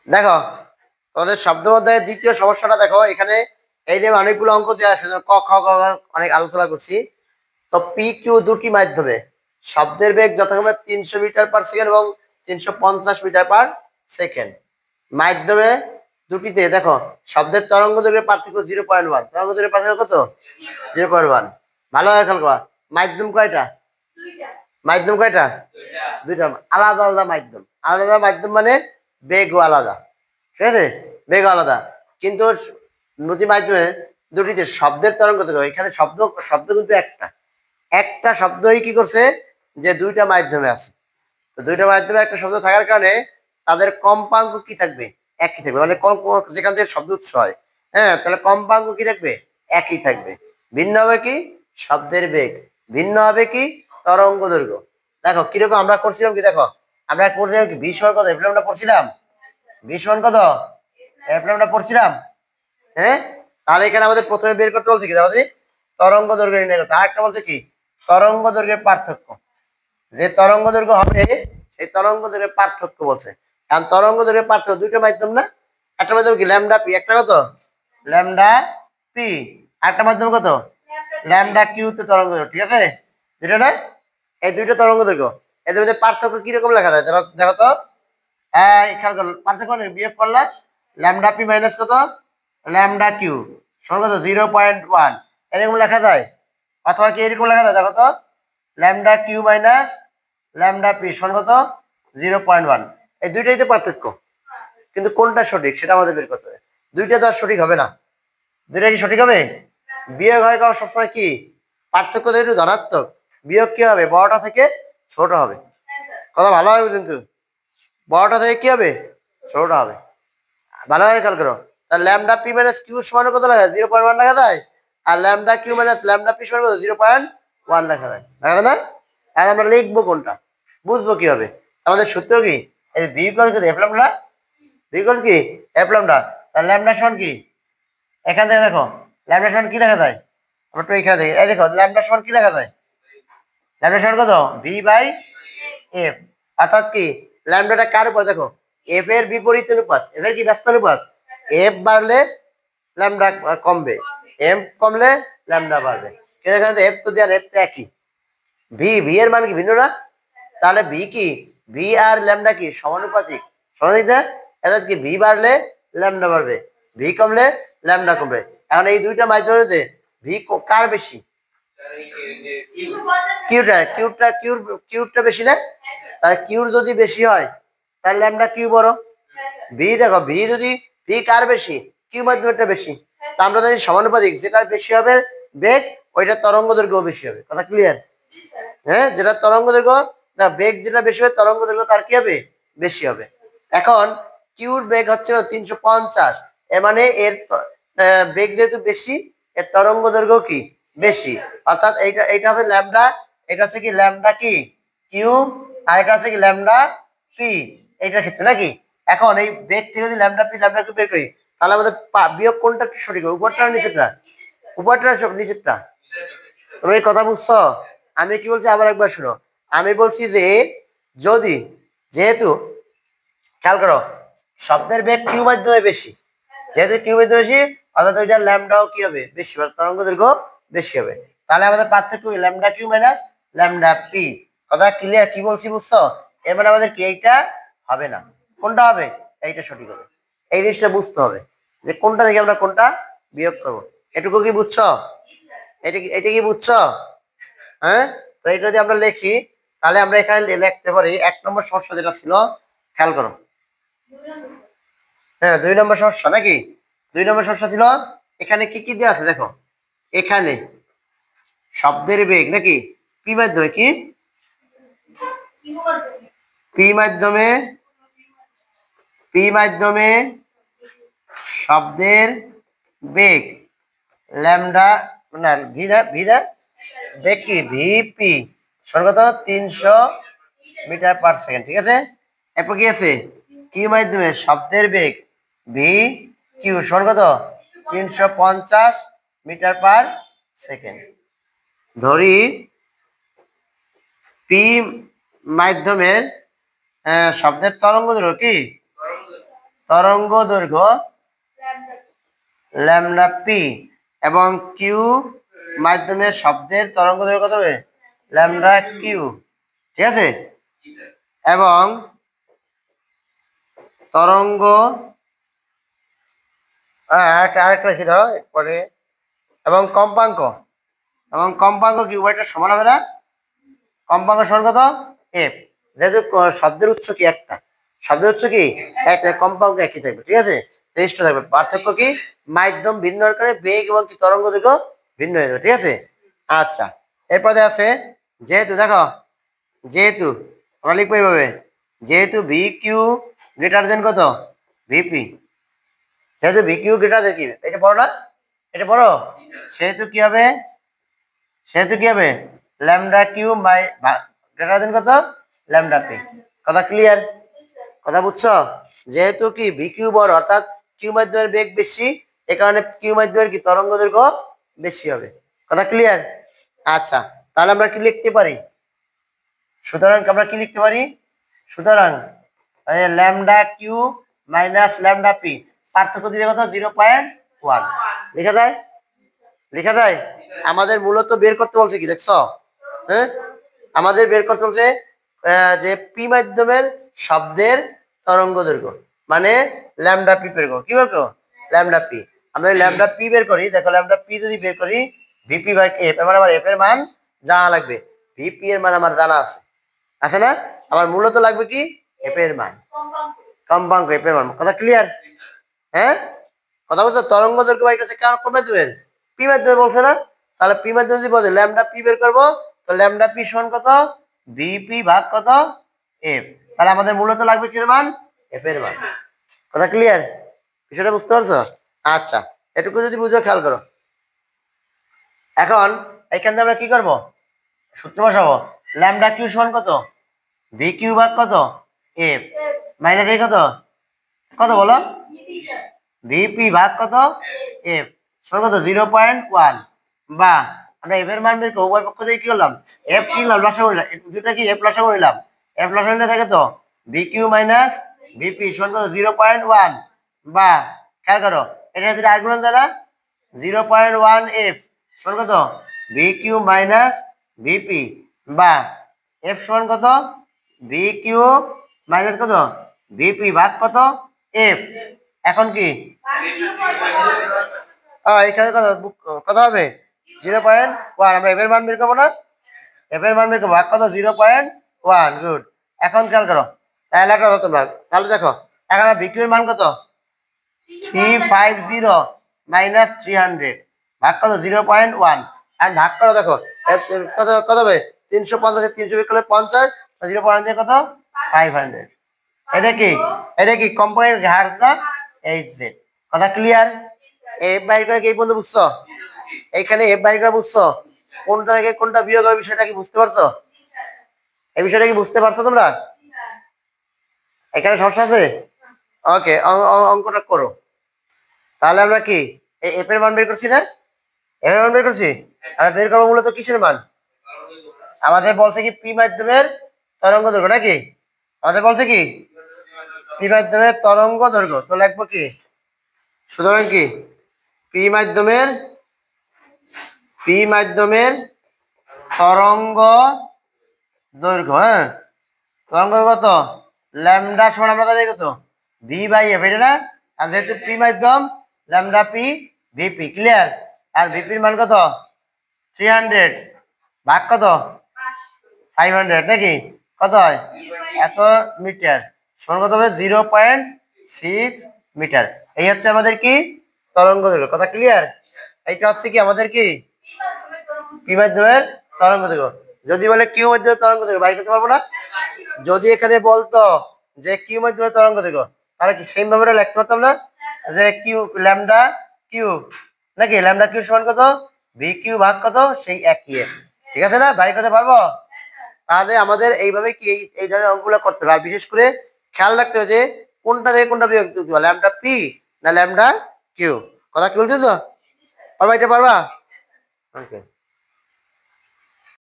দেখো তোমাদের শব্দ অধ্যায়ের দ্বিতীয় সমস্যাটা দেখো এখানে। এই যে অনেকগুলো অঙ্ক দেওয়া আছে, ক খ গ ঘ অনেক আলোচনা করছি। তো পি কিউ দুটি মাধ্যমে শব্দের বেগ যথাক্রমে 300 মিটার/সেকেন্ড এবং 350 মিটার/সেকেন্ড। মাধ্যমে দুটিতে দেখো শব্দের তরঙ্গ দৈর্ঘ্যের পার্থক্য 0.1। তরঙ্গ দৈর্ঘ্যের পার্থক্য কত? 0.1। ভালো হয় খেয়াল করা। মাধ্যম কয়টা? মাধ্যম কয়টা? দুইটা। আলাদা আলাদা মাধ্যম। আলাদা মাধ্যম মানে বেগও আলাদা, ঠিক আছে? বেগ আলাদা, কিন্তু নদী মাধ্যমে দুটিতে শব্দের তরঙ্গ থেকে এখানে শব্দ শব্দ কিন্তু একটা একটা শব্দই কি করছে, যে দুইটা মাধ্যমে আছে। তো দুইটা মাধ্যমে একটা শব্দ থাকার কারণে তাদের কম্পাঙ্ক কি থাকবে? একই থাকবে। মানে যেখান থেকে শব্দ উৎস হয়, হ্যাঁ, তাহলে কম্পাঙ্ক কি থাকবে? একই থাকবে। ভিন্ন হবে কি? শব্দের বেগ। ভিন্ন হবে কি? তরঙ্গ দৈর্ঘ্য। দেখো কিরকম আমরা করছিলাম কি, দেখো আমরা করছিলাম কি, 20 কত এফ ল্যামডা পড়ছিলাম। 20 কত এফ ল্যামডা পড়ছিলাম, হ্যাঁ? তাহলে এখানে আমাদের প্রথমে বের করতে বলছে কি, দেখো তরঙ্গ দৈর্ঘ্য নির্ণয় করতে। আরেকটা বলছে কি, তরঙ্গ দৈর্ঘ্যের পার্থক্য। যে তরঙ্গ দৈর্ঘ্য হবে সেই তরঙ্গ দৈর্ঘ্যের পার্থক্য বলছে। কারণ তরঙ্গ দৈর্ঘ্যের পার্থক্য দুইটা মাধ্যম না? একটা মাধ্যম কি ল্যামডা পি, একটা কত ল্যামডা পি, একটা মাধ্যম কত ল্যামডা কিউ তে তরঙ্গ দৈর্ঘ্য, ঠিক আছে? যেটা না, এই দুইটা তরঙ্গ দৈর্ঘ্য, এদের মধ্যে পার্থক্য কিরকম লেখা যায় দেখো তো। খেয়াল করো পার্থক্য বিয়োগ করলে ল্যামডা পি মাইনাস কত ল্যামডা কিউ সমান কত 0.1, এরকম লেখা যায়। অথবা কি এরকম লেখা যায়, দেখো তো, lambda Q minus lambda P সমান কত 0.1। এই দুইটাই তো পার্থক্য, কিন্তু কোনটা সঠিক সেটা আমাদের বের করতে হবে। দুইটা তো আর সঠিক হবে না। দুইটা কি সঠিক হবে? বিয়োগ হয় কারণ সবসময় কি পার্থক্য যেহেতু ধনাত্মক, বিয়োগ কি হবে? বড়টা থেকে ছোট হবে। কথা ভালো হবে কিন্তু, বড়টা থেকে কি হবে? ছোটটা হবে। ভালোভাবে খেয়াল করো। তাহলে ল্যামডা পি মাইনাস কিউ সমান কত লেখা যায়? 0.1 লেখা যায়। আর lambda Q minus lambda P সমান কত? 0.1 লেখা যায়, লেখা যায় না? আর আমরা লিখবো কোনটা, বুঝবো কিভাবে? আমাদের সূত্র কি, এই ভি ইকুয়াল কি এফ ল্যামডা, ভি ইকুয়াল কি এফ ল্যামডা। তাহলে ল্যামডা সমান কি, এখান থেকে দেখো ল্যামডা সমান কি লেখা যায়? আমরা তো এখানে দেখি, এই দেখো ল্যামডা সমান কি লেখা যায়? ল্যামডা সমান কত? V by f. অর্থাৎ কি ল্যামডাটা কার উপর? দেখো এফ এর বিপরীত অনুপাত, এফ এর কি ব্যস্ত অনুপাত। এফ বাড়লে ল্যামডা কমবে, এম কমলে ল্যামডা বাড়বে। কিন্তু এখানে এফ তো দেওয়ার, এফ তো একই। ভি ভি এর মান কি ভিন্ন না? তাহলে ভি কি, ভি আর ল্যামডা কি সমানুপাতিক, সমানুপাতিক না? অর্থাৎ কি ভি বাড়লে ল্যামডা বাড়বে, ভি কমলে ল্যামডা কমবে। এখন এই দুইটা মাধ্যমে ভি কার বেশি? কিউটা কিউটা কিউর কিউরটা বেশি না? তাহলে কিউর যদি বেশি হয় তাহলে ল্যামডা কিউ বড়। ভি দেখো, ভি যদি ভি কার বেশি? কিউ মাধ্যমেরটা বেশি। তা আমরা জানি সমানুপাতিক, যেটা বেশি হবে বেগ ওইটা তরঙ্গ দৈর্ঘ্য বেশি হবে। কথা ক্লিয়ার? হ্যাঁ, যেটা তরঙ্গ দৈর্ঘ্য না, বেগ যেটা বেশি হবে তরঙ্গ দৈর্ঘ্য তার কি হবে? বেশি হবে। এখন কিউর বেগ হচ্ছে 350, এর মানে এর বেগ যেহেতু বেশি, এর তরঙ্গ দৈর্ঘ্য কি বেশি। অর্থাৎ এইটা এইটা হবে ল্যামডা, এটা হচ্ছে কি ল্যামডা কি কিউ, আর এটা হচ্ছে কি ল্যামডা পি এইটার ক্ষেত্রে নাকি। এখন এই বেগ থেকে যদি ল্যামডা পি ল্যামডা কিউ বের করি, তাহলে আমাদের বিয়োগ কোনটা সঠিক হবে? উপরটা না নিচেরটা? উপরটা সব নিচেরটা। তুমি এই কথা বুঝছো? আমি কি বলছি আবার একবার শুনো। আমি বলছি যে যদি, যেহেতু খেয়াল করো শব্দের বেগ কিউ মাধ্যমে বেশি, যেহেতু কিউ মাধ্যমে বেশি অর্থাৎ ওইটা ল্যামডাও কি হবে? বেশি হবে, তরঙ্গ দৈর্ঘ্য বেশি হবে। তাহলে আমাদের পার্থক্য কি? Lambda Q minus lambda p. কথা ক্লিয়ার? কি বলছি বুঝছো? এর মানে আমাদের কি এইটা হবে না, কোনটা হবে? এইটা সঠিক হবে। এই জিনিসটা বুঝতে হবে যে কোনটা থেকে আমরা কোনটা বিয়োগ করবো। এটুকু কি বুঝছো? এটা কি বুঝছো? হ্যাঁ, তো এটা যদি আমরা লিখি তাহলে আমরা এখানে লিখতে পারি 1 নম্বর সমস্যা যেটা ছিল, খেয়াল করো। হ্যাঁ, 2 নম্বর সমস্যা নাকি? 2 নম্বর সমস্যা ছিল, এখানে কি কি দেওয়া আছে দেখো। এখানে শব্দের বেগ নাকি পি মাধ্যমে কি, পি মাধ্যমে, পি মাধ্যমে শব্দের বেগ ল্যামডা না ভিরা ভিরা বেগ কি ভিপি সর্বত 300 মিটার/সেকেন্ড, ঠিক আছে? এরপর কি আছে? কিউ মাধ্যমে শব্দের বেগ ভি কিউ সর্বত 350 মিটার/সেকেন্ড। ধরি পি মাধ্যমের শব্দের তরঙ্গ দৈর্ঘ্য কি তরঙ্গ দৈর্ঘ্য ল্যামডা পি এবং কিউ মাধ্যমে শব্দের তরঙ্গ দৈর্ঘ্য কত হবে ল্যামডা কিউ ঠিক আছে এবং তরঙ্গ আরেকটা লিখে দাও পরে এবং কম্পাঙ্ক কি উভয়টা সমান হবে না কম্পাঙ্ক সমান কত এফ যেহেতু শব্দের উৎস কি একটা শব্দের উৎস কি একটা কম্পাঙ্ক একই থাকবে ঠিক আছে রেজিস্টার থাকবে পার্থক্য কি মাধ্যম ভিন্ন করে বেগ এবং কি তরঙ্গ দৈর্ঘ্য ভিন্ন হয়ে যাবে ঠিক আছে আচ্ছা এরপরে আছে যেহেতু দেখো যেহেতু আমরা লিখবো এইভাবে যেহেতু ভি কিউ গ্রেটার দেন কত ভিপি যেহেতু ভি কিউ গ্রেটার দেন কি এটা বড় না এটা বড় সেহেতু কি হবে ল্যামডা কিউ গ্রেটার দেন কত ল্যামডা পি কথা ক্লিয়ার কথা বুঝছো যেহেতু কি ভি কিউ বড় অর্থাৎ কিউ মাধ্যমের বেগ বেশি এ কারণে কিউ মাধ্যমের কি তরঙ্গ দৈর্ঘ্য বেশি হবে কথা ক্লিয়ার আচ্ছা তাহলে আমরা কি লিখতে পারি সুতরাং আমরা কি লিখতে পারি সুতরাং lambda Q minus lambda p পার্থক্য দিতে কত 0.1 লেখা যায় আমাদের মূলত বের করতে বলছে কি দেখছো হ্যাঁ আমাদের বের করতে বলছে যে পি মাধ্যমের শব্দের তরঙ্গ দৈর্ঘ্য মানে ল্যামডা পি বের করো কি বলতো ল্যামডা পি আমরা ল্যামডা পি বের করি দেখো ল্যামডা পি যদি বের করি ভিপি বাই এফ মানে আমার এফ এর মান জানা লাগবে ভিপি এর মান আমার জানা আছে না আমার মূলত লাগবে কি এফ এর মান কম্পাঙ্ক এফ এর মান কথা ক্লিয়ার হ্যাঁ কথা বলছো তরঙ্গ দৈর্ঘ্য বাই কাছে কার কমে দেবেন পি মাধ্যমে বলছে না তাহলে পি মাধ্যমে যদি বলে ল্যামডা পি বের করবো তো ল্যামডা পি সমান কত ভিপি ভাগ কত এফ তাহলে আমাদের মূলত লাগবে কি মান এফ এর মান কথা ক্লিয়ার বিষয়টা বুঝতে পারছো আচ্ছা এটুকু যদি বুঝো খেয়াল করো এখন এখান থেকে আমরা কি করবো সূত্র বসাবো ল্যামডা কিউ সমান কত ভি কিউ ভাগ কত এফ মাইনাস এই কত কত বলো ভিপি ভাগ কত এফ সমান কত 0.1 বা আমরা এফ এর মান বের করব উভয় পক্ষ থেকে কি করলাম এফ কি নিলাম লসাগু নিলাম দুটো কি এফ লসাগু নিলাম এফ লসাগু নিলে থাকে তো ভি কিউ মাইনাস ভিপি সমান কত 0.1 বা খেয়াল করো এটা যদি আর্গুমেন্ট দ্বারা 0.1 এফ সমান কত ভি কিউ মাইনাস ভিপি বা এফ সমান কত ভি কিউ মাইনাস কত ভিপি ভাগ কত এফ এখন কি এখানে কত হবে 0.1 আমরা এফ এর মান বের করবো না এফ এর মান বের করবো ভাগ কত 0.1 গুড এখন খেয়াল করো তাহলে একটা হতো তোমরা তাহলে দেখো এখন ভি কিউ এর মান কত 350 মাইনাস 300 ভাগ কত 0.1 আর ভাগ করো দেখো কত হবে 350 300 বিয়োগ করলে 50 0.1 দিয়ে কত 500 এটা কি কম্পোনেন্ট হার্স না এইচ জেড কথা ক্লিয়ার এফ বাইর করে কি বন্ধু বুঝছো এইখানে এফ বাইর করে বুঝছো কোনটা থেকে কোনটা বিয়োগ হবে বিষয়টা কি বুঝতে পারছো এই বিষয়টা কি বুঝতে পারছো তোমরা এখানে সমস্যা আছে ওকে অঙ্কটা করো তাহলে আমরা কি এফ এর মান বের করছি না এফ এর মান বের করছি আর বের করবো মূলত কিসের মান আমাদের বলছে কি পি মাধ্যমের তরঙ্গ দৈর্ঘ্য নাকি আমাদের বলছে কি পি মাধ্যমের তরঙ্গ দৈর্ঘ্য তো লিখবো কি সুতরাং কি পি মাধ্যমের তরঙ্গ দৈর্ঘ্য হ্যাঁ তরঙ্গ কত ল্যামডা সমান আমরা জানি কত ভি বাই এফ এটা না আর যেহেতু পি মাধ্যম ল্যামডা পি ভিপি ক্লিয়ার আর ভিপির মান কত 300 ভাগ কত 500 নাকি কত হয় এত মিটার সমান কত হবে 0.6 মিটার এই হচ্ছে আমাদের কি তরঙ্গ দৈর্ঘ্য কথা ক্লিয়ার এইটা হচ্ছে কি আমাদের কি পি মাধ্যমের তরঙ্গ দৈর্ঘ্য যদি বলে কিউ মাধ্যমের তরঙ্গ দৈর্ঘ্য বাইর করতে পারবো না যদি এখানে বলতো যে কিউ মাধ্যমের তরঙ্গ দৈর্ঘ্য তাহলে কি সেম ভাবে লিখতে পারতাম না যে কিউ ল্যামডা কিউ নাকি ল্যামডা কিউ সমান কত ভি কিউ ভাগ কত সেই একই ঠিক আছে না বাইর করতে পারবো তাহলে আমাদের এইভাবে কি এই ধরনের অঙ্কগুলো করতে হবে আর বিশেষ করে খেয়াল রাখতে হবে যে কোনটা থেকে কোনটা বিয়োগ দিতে হবে ল্যামডা পি না ল্যামডা কিউ কথা কি বলছো তো পারবা এটা পারবা ওকে